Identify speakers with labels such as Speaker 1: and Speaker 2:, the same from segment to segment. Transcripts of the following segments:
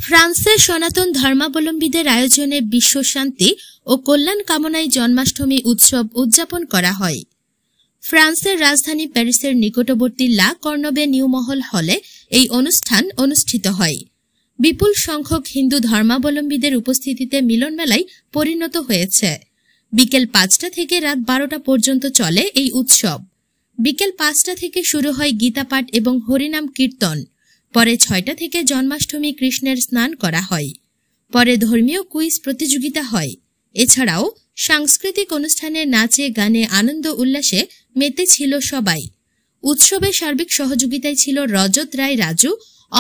Speaker 1: ফ্রান্সের সনাতন ধর্মাবলম্বীদের আয়োজনে বিশ্ব শান্তি ও কল্যাণ কামনায় জন্মাষ্টমী উৎসব উদযাপন করা হয়। ফ্রান্সের রাজধানী প্যারিসের নিকটবর্তী লা কর্নবে নিউ মহল হলে এই অনুষ্ঠান অনুষ্ঠিত হয়। বিপুল সংখ্যক হিন্দু ধর্মাবলম্বীদের উপস্থিতিতে মিলন মেলায় পরিণত হয়েছে। বিকেল 5টা থেকে রাত 12টা পর্যন্ত চলে এই উৎসব। বিকেল 5টা থেকে শুরু হয় গীতাপাঠ এবং হরিনাম কীর্তন। পরে 6টা থেকে জন্মাষ্টমী কৃষ্ণের স্নান করা হয়। পরে ধর্মীয় কুইজ প্রতিযোগিতা হয়। এছাড়াও সাংস্কৃতিক অনুষ্ঠানে নাচে গানে আনন্দ উল্লাসে মেতে ছিল সবাই। উৎসবে সার্বিক সহযোগিতায় ছিল রজত রায় রাজু,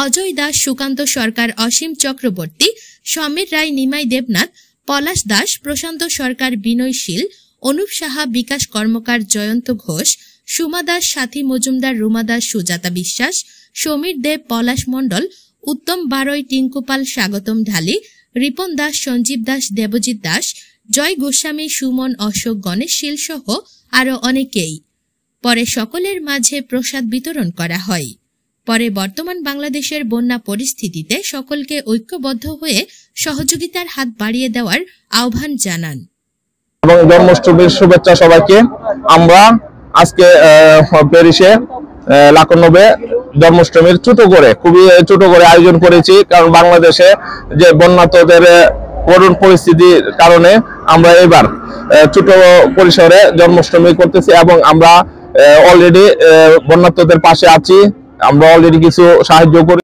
Speaker 1: অজয় দাস, সুকান্ত সরকার, অসীম চক্রবর্তী, সমীর রায়, নিমাই দেবনাথ, পলাশ দাস, প্রশান্ত সরকার, বিনয় শীল, অনুপ সাহা, বিকাশ কর্মকার, জয়ন্ত ঘোষ, সুমা দাস, সাথী মজুমদার, রুমা দাস, সুজাতা বিশ্বাস, সমীর দেব, পলাশ মণ্ডল, উত্তম বারৈ, টিঙ্কুপাল, স্বাগতম ঢালি, রিপন দাস, সঞ্জীব দাস, দেবজিৎ দাস, জয় গোস্বামী, সুমন, অশোক, গণেশ শীল সহ আরও অনেকেই। পরে সকলের মাঝে প্রসাদ বিতরণ করা হয়। পরে বর্তমান বাংলাদেশের বন্যা পরিস্থিতিতে সকলকে ঐক্যবদ্ধ হয়ে সহযোগিতার হাত বাড়িয়ে দেওয়ার আহ্বান জানান।
Speaker 2: এবং জন্মাষ্টমীর শুভেচ্ছা সবাইকে। আমরা আজকে প্যারিসে লা কর্নবে জন্মাষ্টমীর খুবই ছোট করে আয়োজন করেছি, কারণ বাংলাদেশে যে বন্যাতদের করুণ পরিস্থিতির কারণে আমরা এবার ছোট পরিসরে জন্মাষ্টমী করতেছি এবং আমরা অলরেডি বন্যাতদের পাশে আছি। আমরা অলরেডি কিছু সাহায্য করি।